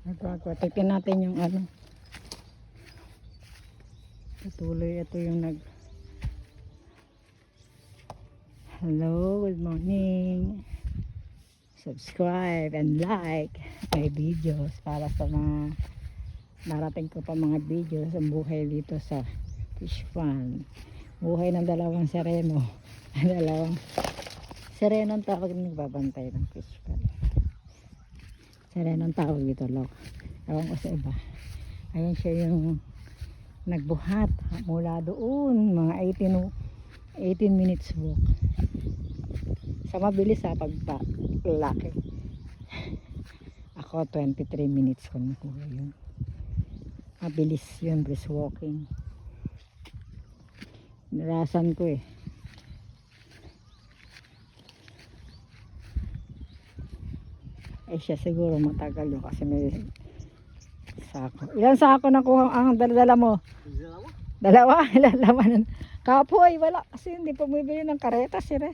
Tignan natin yung ano. Patuloy ito yung Hello, good morning. Subscribe and like my videos para sa mga darating ko pa mga videos ang buhay dito sa fish pond. Buhay ng dalawang sereno. Dalawang sereno ang tawag ng nagbabantay ng fish pond. Sereno ang tawag dito, look. Ewan ko sa iba. Ayan siya yung nagbuhat mula doon, mga 18 minutes walk. Sa mabilis pagpalaki. Ako 23 minutes ko nakuha yun. Mabilis yun, brisk walking. Narasan ko eh. Eh siya siguro matagal yun kasi may sako. Ilan sako nakuha ang dala mo? Dalawa? Ilan laman? Kapoy, wala. Kasi hindi pa bumibili ng kareta sila.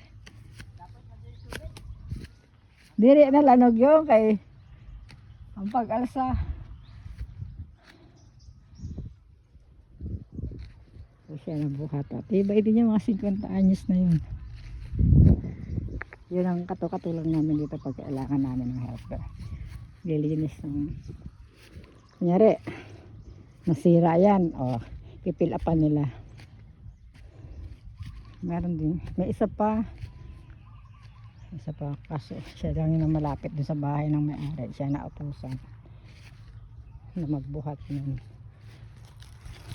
Diri na lanog yun kay ang pag-alsa. So siya nabuhat. Iba din yung mga 50 anyos na yun. Yun ang katulong namin dito pag kailangan namin ng helper. Lilinis ng kunyari nasira yan o pipilapan nila. Meron din, may isa pa kaso siya lang yung malapit dun sa bahay ng may-ari, siya nautusan na magbuhat nun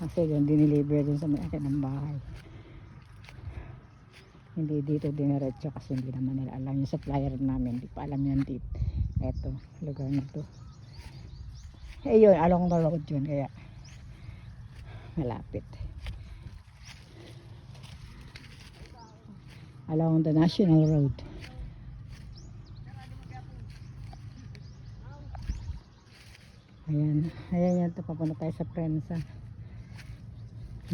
kasi dun diniliver dun sa may-ari ng bahay, hindi dito diniretso kasi hindi naman nila alam yung supplier namin, hindi pa alam yan dito. Eto lugar na to yun, along the road yun kaya malapit along the national road. Ayan yan ito, papunta tayo sa prensa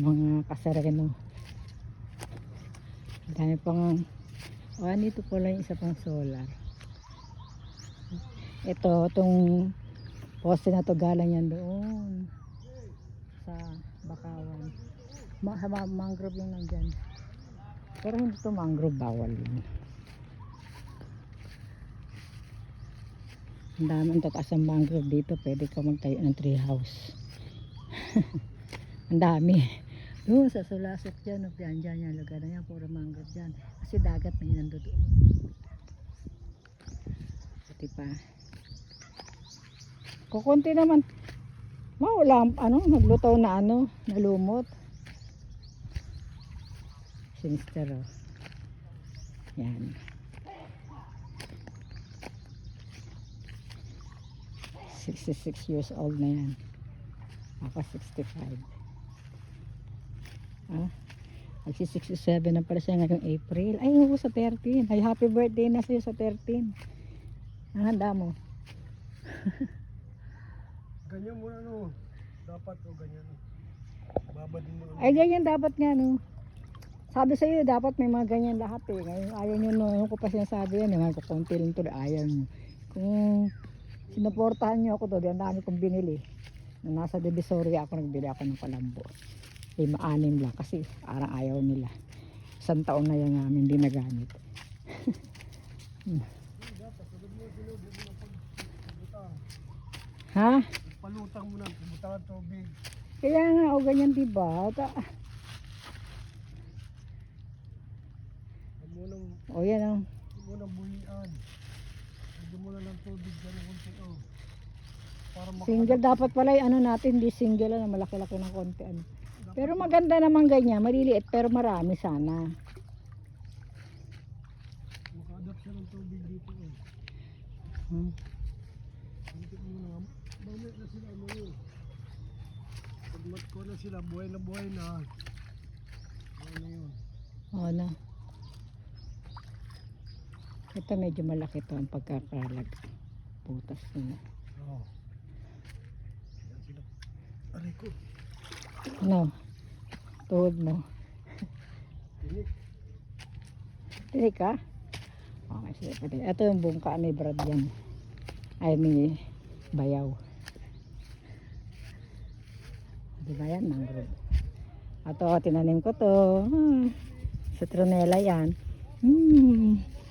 mga kasareno. Dami pang dito pala yung isa pang solar. Itong poste na to galang yan doon sa Bakawan. Sa mangrove yung nandyan. Pero hindi to mangrove, bawal yun. Ang dami ang tataas ang mangrove dito. Pwede ka magtayo ng tree house. Ang dami. Doon sa Sulasok dyan. Dyan yung lugar na yan. Puro mangrove dyan. Kasi dagat na yun doon. Pati pa. Kukunti naman. Maulang naglutaw na nalumot. Sinister oh. Yan. 66 years old na yan. Ako 65. Magsi-67 na pala siya ngayong April. Ay, sa 13. Ay, happy birthday na sa'yo sa 13. Ang handa mo. Ganyan mo dapat ganyan babad mo Ay ganyan dapat nga sabi sa iyo dapat may mga ganyan lahat eh. Ngayon ayaw nyo yung ko pa sinasabi yan ngayon kukunti lang to ayaw nyo. Kung sinuportahan nyo ako to ang dami kong binili nung nasa Divisoria ako nagbili ako ng palambo 5-6 lang kasi parang ayaw nila 1 taon na yan namin hindi nagamit. Ha? Palutang mo na, pumunta ng tubig. Kaya nga, ganyan diba? Yan Huwag mo nang buhian. Huwag mo na ng tubig dyan ng konti para single dapat pala yung natin, di single na malaki-laki ng konti Pero maganda naman ganyan, maliliit pero marami sana. Maka-adapt siya ng tubig dito Konti mo na. Mamit na sila Pagmat ko na sila, buhay na. Ano yun? Oo na. Ito medyo malaki to ang pagkakalag. Putas nila. Oo. Yan sila. Aray ko. Tuhod mo. Tinik ka? Okay, sige. Ito yung bungka ni Brad yan. Ay, ni Bayaw. Di ba yan, mangrove? Ato, tinanim ko to. Citronella yan.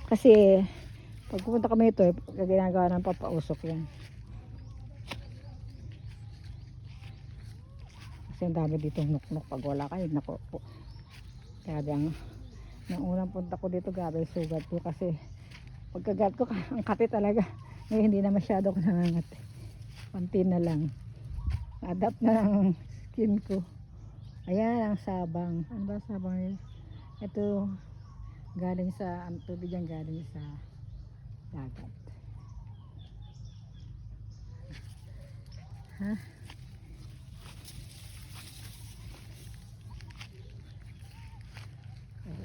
Kasi, pag pupunta kami ito, ginagawa ng papausok yan. Kasi ang dami dito nuknuk pag wala kayo. Naku po. Grabe nung unang punta ko dito, grabe sugat ko kasi pagkagat ko, ang kati talaga. Ngayon hindi na masyado ko nangangati. Panti na lang. Adapt na ng skin ko. Ayan ang sabang. Ano ba sabang yun? Ito, galing sa, ang tubig yan galing sa dagat. Ha?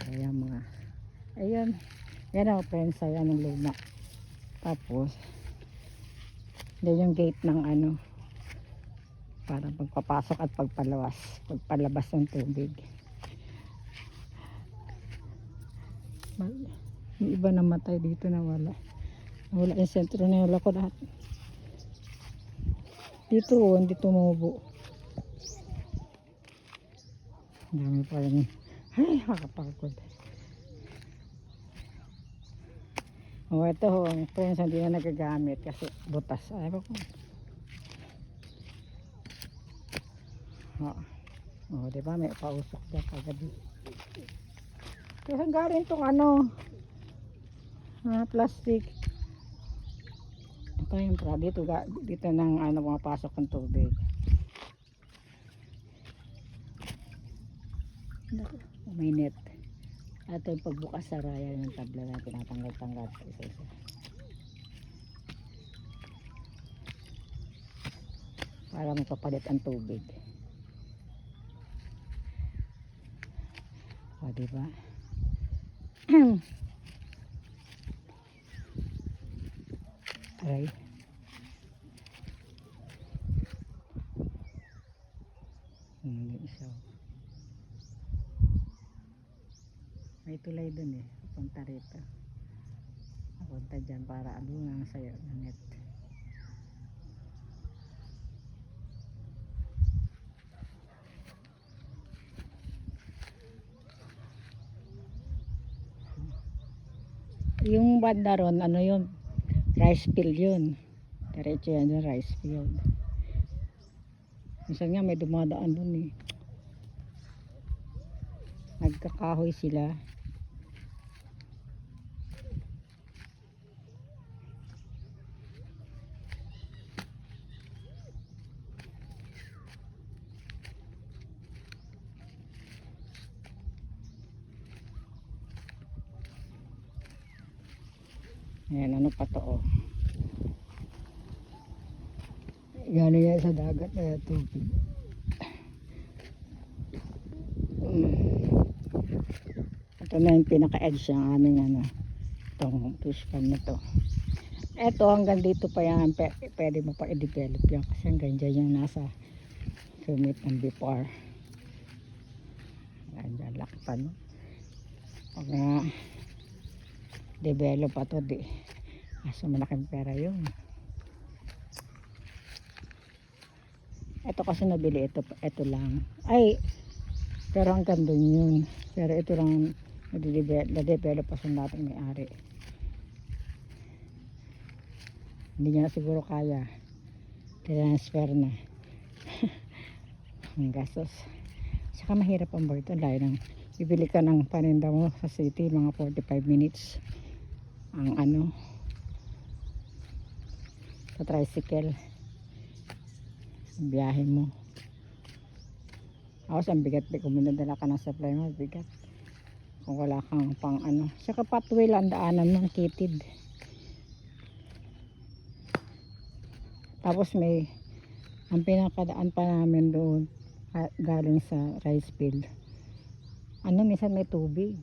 Ayan mga, ayan. Yan ang friends, ayan ang luma. Tapos, yan yung gate ng ano, para pagpapasok at pagpalabas ng tubig. Yung iba namatay dito, nawala yung sentro na ko lahat dito. Hindi tumubo. Dami pa rin. Ay, makapagod. Ito friends, hindi na nagagamit kasi butas. Ayaw ko. Diba may pausok dyan kagabi. Kasi galing itong ano, plastic. Ito yung dito ng ano, pumapasok ng tubig. May net. Ito yung pagbukas sa raya ng tabla na tinatanggal-tanggal isa-isa. Para mapapalit ang tubig. O, diba? Aray. Yung isa. May tulay dun eh. Punta rito. Punta dyan para alunang sayo ng net. Yung banda ron, ano yun? Rice field yun. Diretso yan yung rice field. Minsan nga may dumadaan dun eh. Nagkakahoy sila. Ayan, ano pa to oh. Gano'n yan sa dagat na tubig. Ito na yung pinaka-edge ng aming ano, itong fish pan na to. Ito hanggang dito pa yan, pwede mo pa i-develop yan kasi hanggang dyan yung nasa summit ng before. Hanggang laki pa no. Pag develop pa to di. Kaso malaking pera yun. Ito kasi nabili ito lang. Ay, pero hanggang dun yun. Pero ito lang na-develop pa sa dating may-ari. Hindi niya siguro kaya. Transfer na. Ang gastos. Saka mahirap ang boy ito. Dahil nang bibili ka ng paninda mo sa city, mga 45 minutes. Ang ano, sa tricycle. Biyahe mo. Ako ang bigat kung minadala ka ng supply mo, bigat. Kung wala kang pang ano. Saka pathway lang daanan ng kitid. Tapos may ang pinakadaan pa namin doon galing sa rice field. Ano, minsan may tubig.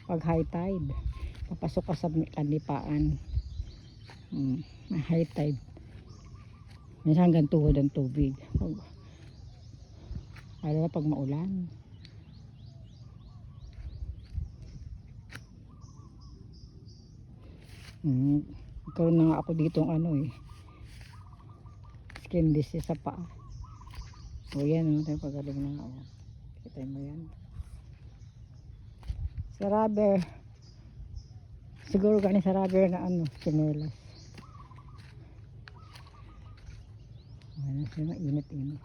Pag high tide, papasok ka sa kanlipaan. May high tide. Minsan hanggang tuhod ang tubig. Lalo na pag maulan. Ikaw na nga ako dito ano eh. Skin disease sa paa. O yan, ano tayo pagaling na. O. Kita mo yan. Sa rubber. Siguro galing sa rubber na ano, sinelas. Ano siya, mainit-init.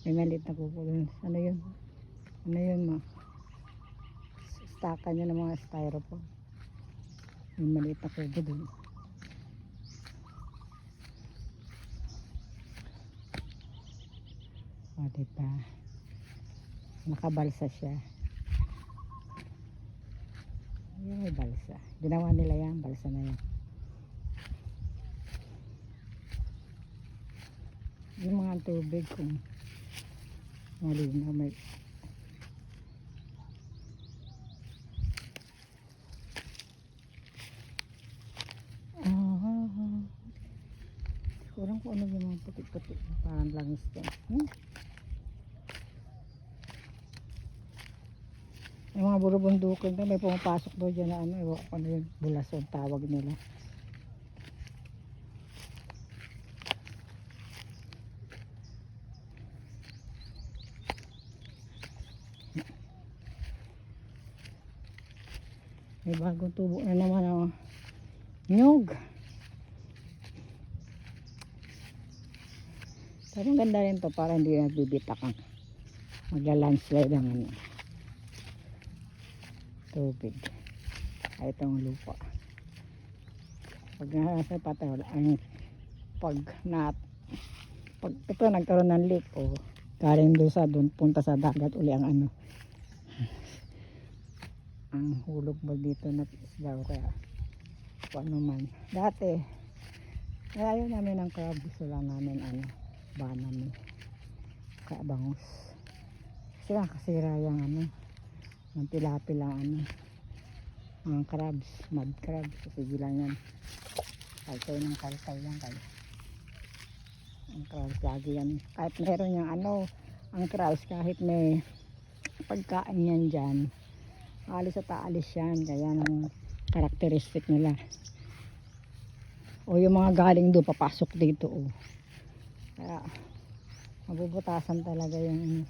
May maliit na kuko dun. Ano yun? Ano yun ma? Stackan nyo ng mga styrofoam. May maliit na kuko dun. O diba? Nakabalsa siya. Yun may balsa. Ginawa nila yan, balsa na yan. Yung mga tubig kung malinaw may kurang kung ano yung mga puti-puti parang langis yan. Yung mga burubundukin may pumapasok doon dyan na ano, ewan ko ano yung bulason tawag nila. May bagong tubo na naman ang nyug. Pero ang ganda rin to para hindi nagbibitak ang magla-landslide ang ano, tubig. Ay itong lupa. Pag nasa patay wala ang pag ito nagkaroon ng leak o galing doon sa doon punta sa dagat uli ang ano ang hulog ba dito na isda o kaya kung ano man. Dati ayaw namin ng crab, gusto lang namin ano banam kaya bangus kasi nakasira yung ano ng tilapia lang ano mga crabs, mud crabs kasi lang yan kalkay ng kalkay lang kayo ang crabs lagi yan kahit meron yung ano ang crabs kahit may pagkain yan dyan alis at aalis yan kaya ng karakteristik nila o yung mga galing doon papasok dito o kaya mabubutasan talaga yung ano.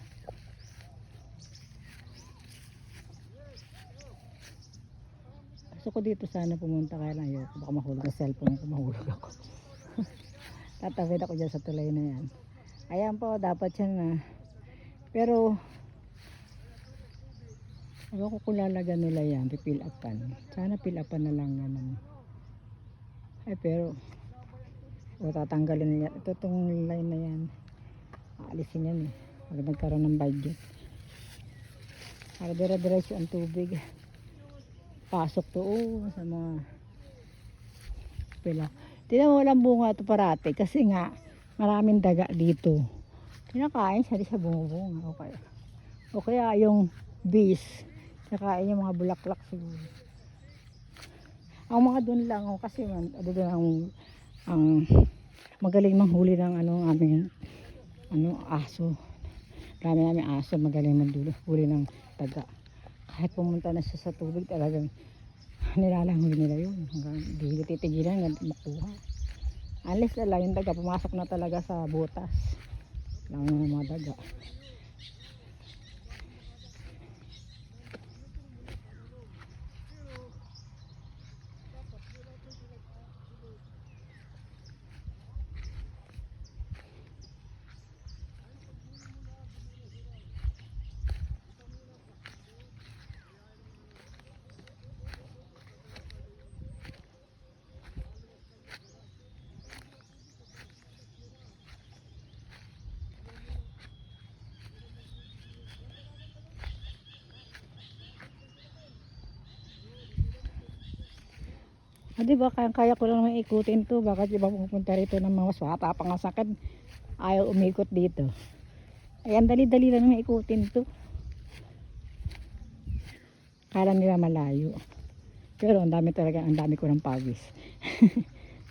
Gusto ko dito sana pumunta kaya lang ayoko baka mahulog ang cellphone ko mahulog ako tatawid ako dyan sa tulay na yan ayan po dapat yan na pero ako kung lalagan nila yan, pipil upan. Sana pil upan na lang naman. Ay pero, o tatanggalin nila. Ito itong line na yan. Aalisin yan eh. Pag nagkaroon ng budget. Para dire-diretso ang tubig. Pasok to sa mga pila. Tignan mo walang bunga ito parati. Kasi nga, maraming daga dito. Kinakain siya sa bunga-bunga. O kaya yung bees. Nakain yung mga bulaklak siguro. Ang mga doon lang kasi man, doon ang magaling manghuli ng ano aming ano aso. Dami namin aso magaling manghuli ng taga. Kahit pumunta na siya sa tubig talagang nilalanghuli nila yun. Hanggang hindi titigilan hanggang makuha. Unless na lang yung daga pumasok na talaga sa butas. Lang ng mga daga. Ah, diba, kaya ko lang naman ikutin to. Bakit iba pupunta rito ng mga swata pa nga sakit. Ayaw umikot dito. Ayan, dali-dali lang naman ikutin to. Kala nila malayo. Pero ang dami talaga, ang dami ko ng pawis.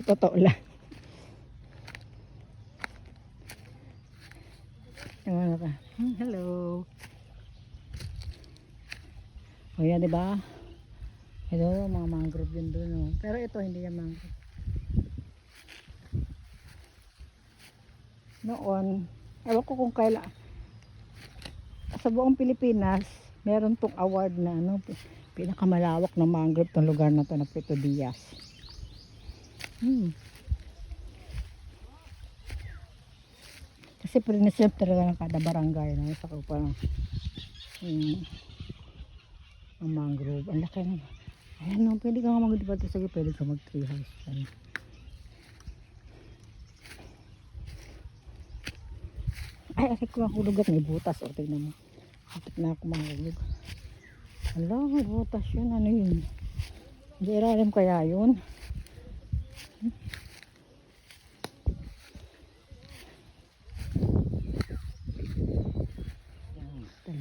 Totoo lang. Ano ka? Hello. O yan, diba? Hello, mga mangrove yun doon. Oh. Pero ito, hindi yan mangrove. noon, ewan ko kung kailan, sa buong Pilipinas, meron tong award na ano, pinakamalawak na mangrove tong lugar na to na Puerto Diaz. Kasi pre-reserve talaga ng kada barangay na sa kupa ang mangrove. Ang laki na. Ayan no, pwede ka nga mag-debate sa pwede ka mag-tree house. Ay, ko ang hulog at may butas. O, tignan mo. Kapit na ako mahulog. Hala, may butas yun. Ano yun? Hindi ilalim kaya yun?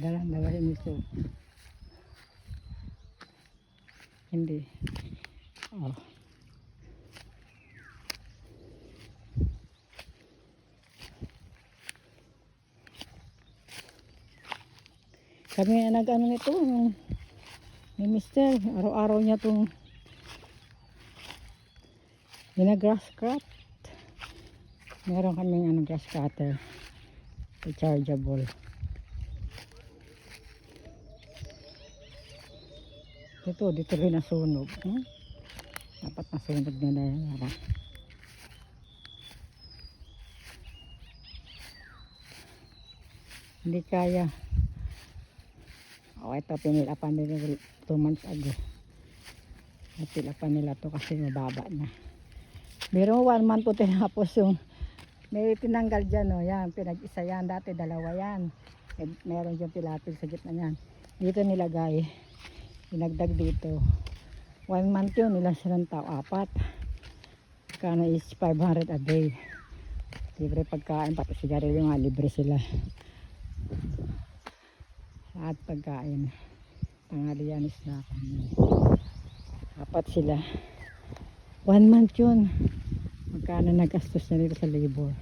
Dala-dalahin ito. Hindi. Oh. Kami na nag-ano nito, ni Mister, araw-araw niya itong grass cut. Meron kaming grass cutter, rechargeable. Dito rin nasunog. Dapat nasunog na dahil. Hindi kaya. O, ito pinilapan nila 2 months ago. Pinilapan nila to kasi mababa na. Pero 1 month po tinapos yung may tinanggal dyan. O, yan, pinag-isa yan. Dati 2 yan. Meron dyan pilapil sa gitna yan. Dito nilagay. Pinagdag dito. 1 month yun. Ilan silang tao? 4. Kana is 500 a day. Libre pagkain. Pati sigarilyo nga. Libre sila. At pagkain. Tanghalianis na ako. 4 sila. 1 month yun. Magkano nagastos na dito sa labor.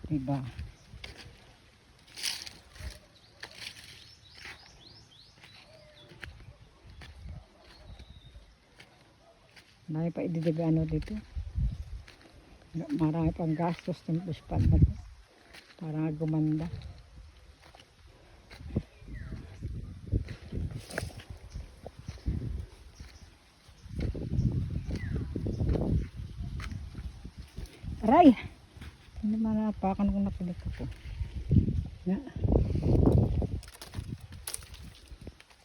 Diba? Marami pa ididig ano dito. Marami pang gastos ng pushpad na to. Para gumanda. Aray! Hindi manapakan kung napilit ako. Na.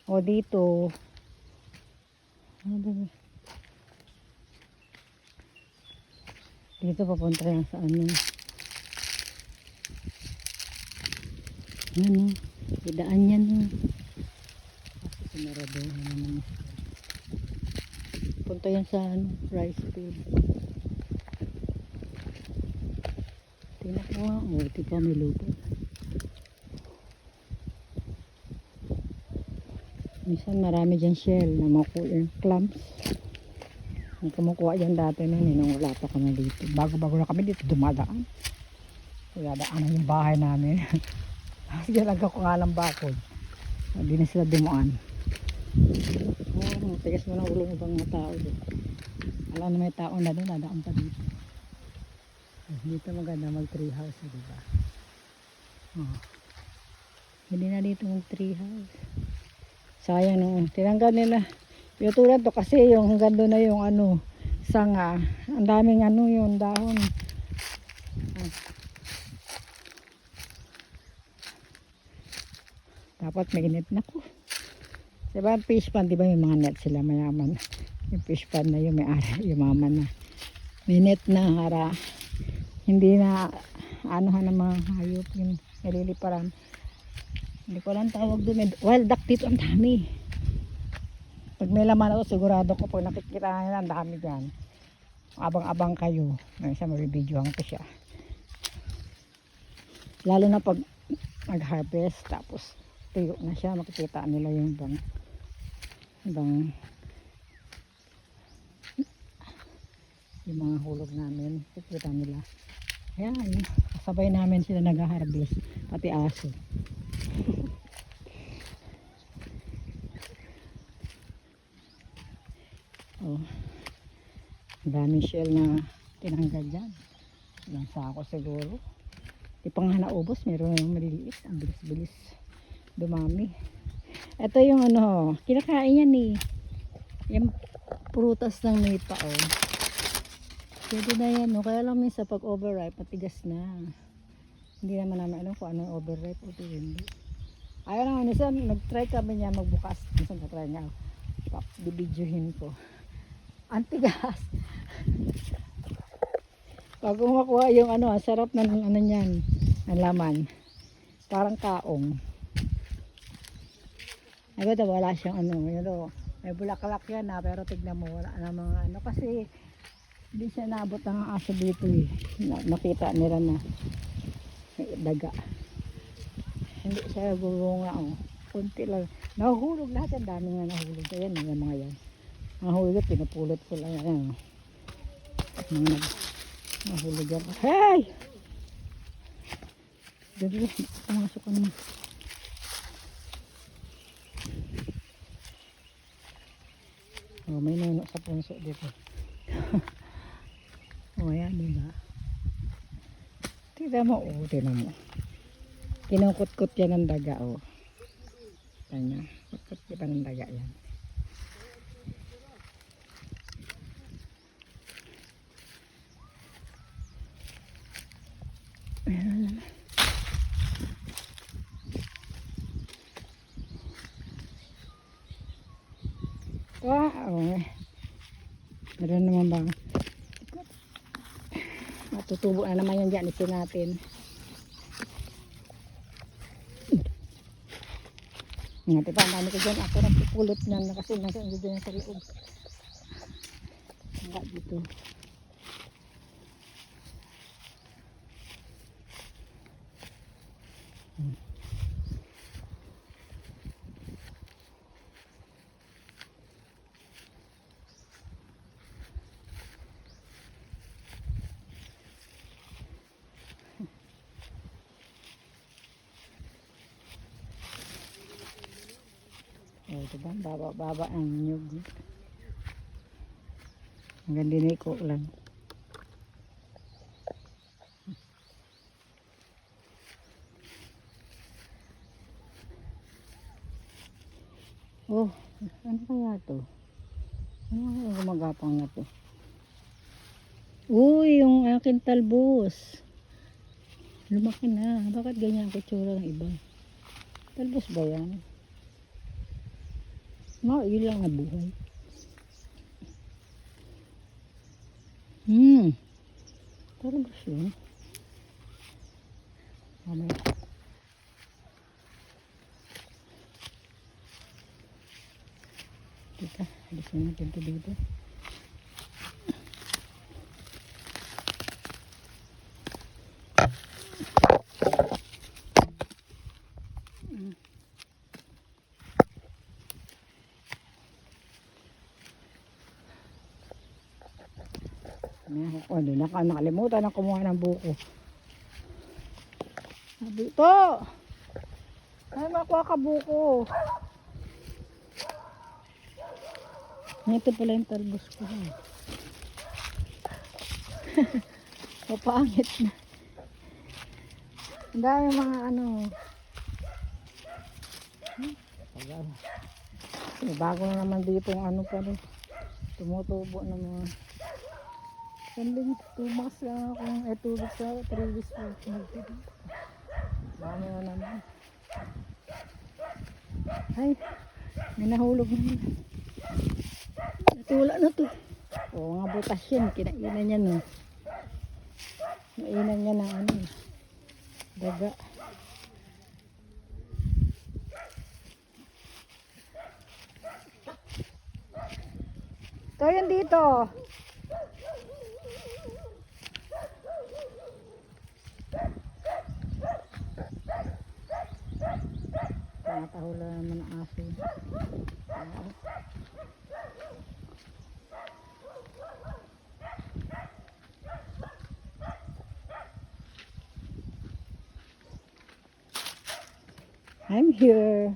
O dito. Ano ba? Dito papunta yan sa ano. Ano? Idaan yan. Kasi sinaraduhan naman. Punta yan sa ano, rice field. Tingnan ko nga. O, ito pa may lupa. Minsan marami dyan shell na makuha yung clams. Ang kumukuha dyan dati nun, nung wala pa kami dito. Bago-bago na kami dito, dumadaan. Kaya daanan yung bahay namin. Kasi lagay ko nga ng bakod. Hindi na sila dumuan. Oh, tigas mo na ulo ng ibang mga tao doon. Alam na may tao na doon, dadaan pa dito. Dito maganda mag tree house, diba? Oh. Hindi na dito mag tree house. Sayang noon. Tinanggal nila. Yung tulad to kasi yung hanggang doon na yung ano, sanga. Ang daming ano yung dahon. Dapat may net na ko. Diba fish pan, diba yung mga net sila mayaman. Yung fish pan na yung may ara, yung mama na. May net na para hindi na anuhan ng mga hayop yung nililiparan. Hindi ko lang tawag doon. Wild duck dito ang dami. Pag may laman ako, sigurado ko pag nakikita nila, ang dami dyan. Abang-abang kayo. May isa maribidyohan ko siya. Lalo na pag mag-harvest, tapos tuyo na siya, makikita nila yung ibang yung mga hulog namin. Kikita nila. Ayan, kasabay namin sila nag-harvest, pati aso. Oh, daming shell na tinanggal dyan. Ilang sako siguro. Di pa nga naubos, meron yung maliliit. Ang bilis-bilis dumami. Ito yung ano, kinakain yan eh. Yung prutas ng nipa, oh. Pwede na yan, no? Kaya lang minsan pag overripe, matigas na. Hindi naman namin alam kung ano yung overripe o hindi. Ayaw naman, minsan nag-try kami niya magbukas. Minsan na-try niya, bibidyohin ko. Antigas. Pag kumakuha yung ano, sarap ng ano niyan, ng laman. Parang kaong. Ay ba, wala siyang ano, yun, may bulaklak yan pero tignan mo, wala na mga ano, kasi hindi siya naabot ng aso dito eh. Nakita nila na may daga. Hindi siya gulunga, oh. Kunti lang. Nahuhulog lahat yan, dami nga nahulog. Ayan, yung mga yan. Nahulog at pinapulot ko lang. Ayan. Mga nahulog yan. Hey! Dali, pumasok ka naman. Oh, may nuno sa punso dito. Oh, ayan, diba? Tignan mo, oh, tignan mo. Kinukut-kut yan ng daga, oh. Kanya, kut-kut yan ng daga yan. Ayan. Wow. Meron naman ba? Matutubo na naman yan dyan. Isin natin. Nga, diba? Ang dami ko dyan. Ako napupulot niyan kasi nasa dyan sa loob. Nga dito. Oh, diba? Baba ang nyug. Hanggang diniko lang. Oh, ano kaya to? Ano kaya gumagapang na to? Uy, yung akin talbos. Lumaki na. Bakit ganyan ang kutsura ng iba? Talbos ba yan? Ilang na buhay. Talbos yun. Mamaya. Kita, alisin natin ito dito. Nakalimutan na kumuha ng buko. Dito! Ay, makuha ka buko. Ito pala yung talbos ko. Papangit na. Ang dami mga ano. Bago na naman dito yung ano pa rin. Tumutubo na mga. Sanding 2 months lang ako. 2 weeks lang. 3 weeks lang. Dami na naman. Ay, may nahulog na. Natula na to. Oo nga, butas yun. Kinainan niya no. Kinainan niya ng ano. Daga. Ito yun dito. Nakatahula naman ang aso. I'm here.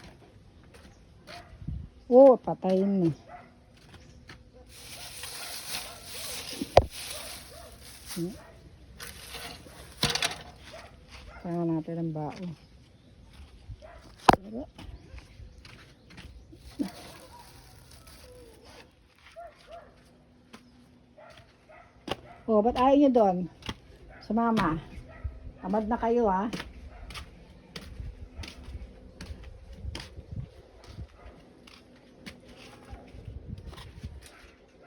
Oh, patayin na. Kaya natin ang bao. Pero, oh, ba't ayaw nyo doon? Sumama. Tamad na kayo ha.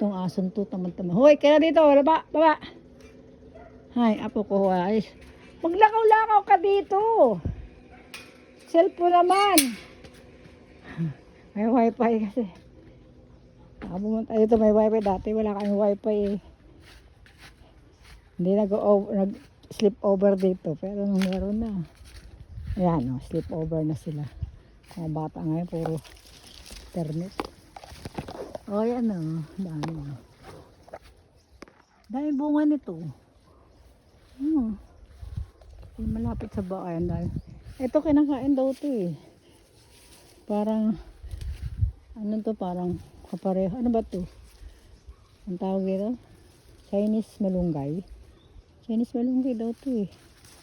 Itong ason to, tamad-tamad. Hoy, kaya dito, baba, baba. Hay, apo ko, ay. Maglakaw-lakaw ka dito. Cellphone naman. May wifi kasi. Nakabumunta dito, may wifi. Dati wala kami wifi eh. Hindi nag-sleep over dito. Pero nung meron na. Ayan, sleep over na sila. Mga bata ngayon, puro internet. O, yan o. Dami o. Dami bunga nito. Malapit sa bayan dahil. Ito kinakain daw ito eh. Parang, ano to, parang kapareho. Ano ba to? Ang tawag dito? Chinese malunggay. Chinese malunggay daw to eh.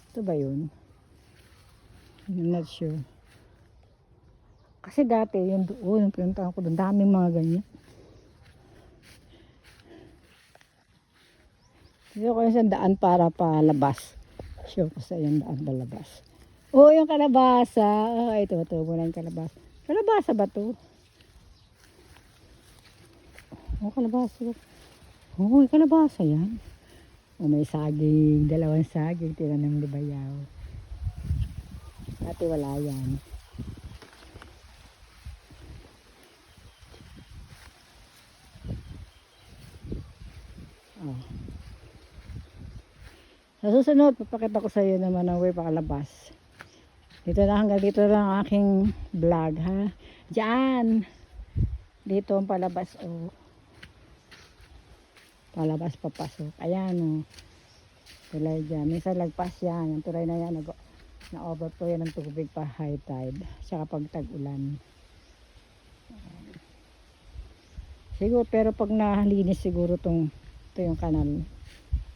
Ito ba yun? I'm not sure. Kasi dati, yung doon, yung pinuntahan ko doon, daming mga ganyan. Dito ko yung daan para palabas. Show ko sa yung daan palabas. Oh, yung kalabasa. Oh, ito muna yung kalabasa. Kalabasa ba to? Oh, kalabasa. Oh, yung kalabasa yan. Oh, may saging. Dalawang saging. Tinanong ni Bayaw. Dati wala yan. Oh. Sa susunod, papakita ko sa iyo naman ang way pakalabas. Dito na hanggang dito lang ang aking vlog ha. Diyan. Dito ang palabas oh. Palabas papasok. Ayan oh. Tulay dyan. Minsan lagpas yan. Ang tulay na yan. Na-overflow yan ng tubig pa high tide. Saka pag tag-ulan. Siguro pero pag nalinis siguro ito yung kanal.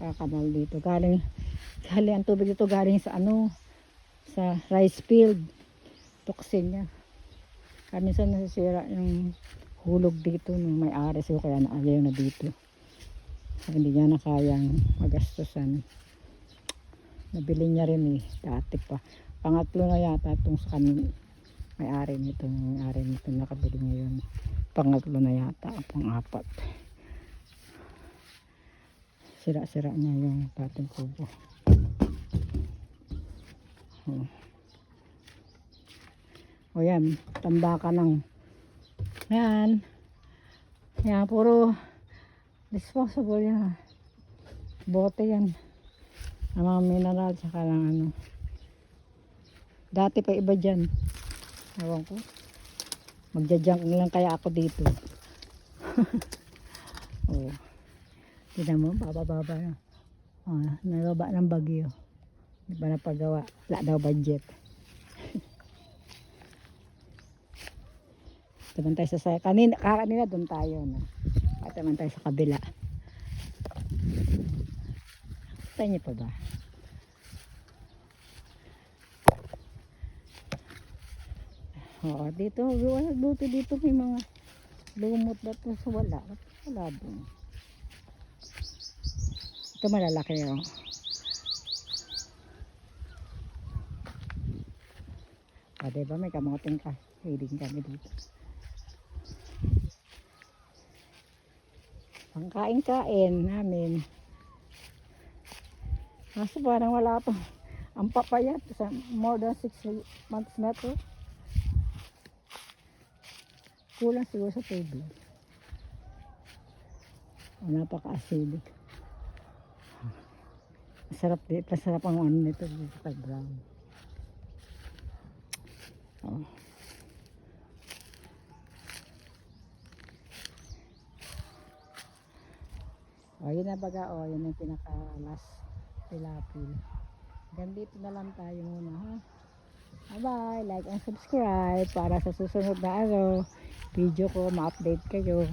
Kanal dito. Galing ang tubig dito galing sa ano, sa rice field. Toxin niya. Kaya minsan nasisira yung hulog dito ng may-ari. So kaya naayaw na dito. Kaya hindi niya na kayang magastusan. Nabili niya rin eh. Dati pa. Pangatlo na yata itong sa kanin. May-ari nito. May-ari nito nakabili ngayon. Pangatlo na yata. Pang-apat. Sira-sira niya yung dating kubo. O yan, tanda ka ng yan. Yan, puro disposable yan. Bote yan. Ang mga mineral, saka lang ano. Dati pa iba dyan. Ewan ko. Magja-junk lang kaya ako dito. Oh. Tignan mo, baba-baba na. Oh, nababa ng bagyo. Di ba napagawa? Wala daw budget. Taman tayo sa kanina doon tayo. No? At taman tayo sa kabila. Tayo niyo pa ba? Oo, dito may mga lumot na to sa wala. Wala doon. Ito malalaki oh. Diba may kamoting feeding kami dito. Pangkain-kain namin. Kaso parang wala to. Ang papayat sa more than 6 months na to. Kulang siguro sa tubig. Napaka-acidic. Masarap ang ano nito dito sa ground. Oh. Oh, yun na baga, oh, yun yung pinaka-last tilapil. Hanggang dito na lang tayo muna, ha? Bye-bye. Like and subscribe para sa susunod na video ko, ma-update kayo.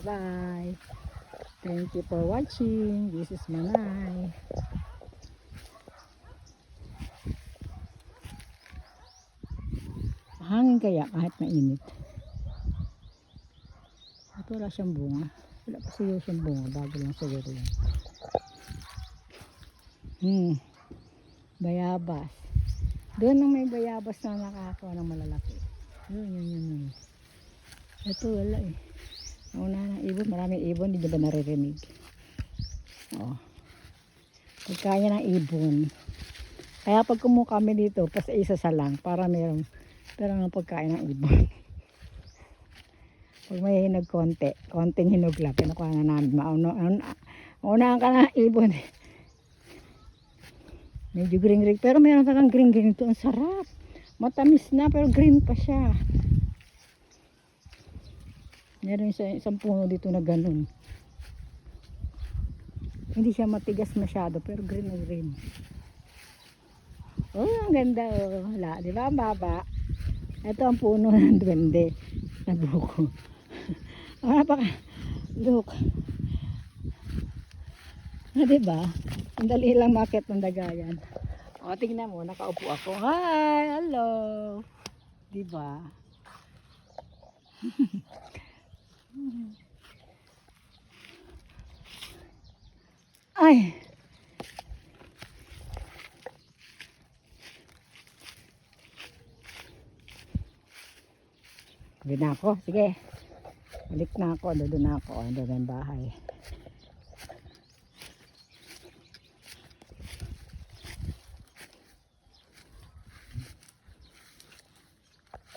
Bye-bye. Thank you for watching. This is Manay. Hangin kaya kahit mainit. Ito wala siyang bunga. Wala pa siguro siyang bunga. Bago lang siguro yan. Bayabas. Doon nang may bayabas na nakakuha ng malalaki. Yun. Ito wala eh. Nauna ng ibon. Maraming ibon. Hindi ba naririnig? Oh. Pagkaya ng ibon. Kaya pag kumuha kami dito, pas isa sa lang para mayroong pero ng pagkain ng ibon. Pag may hinog konting hinog lang, pinukuha na namin. Maunahan ka na ibon. Medyo green. Pero mayroon talagang green ito. Ang sarap. Matamis na pero green pa siya. Meron isang puno dito na ganun. Hindi siya matigas masyado pero green na green. Oh, ang ganda oh. Wala, di ba? Ang baba. Ito ang puno ng duwende na buko. Look. Diba? Ang dali lang makit ng dagayan. O, tingnan mo, nakaupo ako. Hi! Hello! Diba? Ay! Uwi na ako. Sige. Balik na ako. Doon na ako. Doon ang bahay.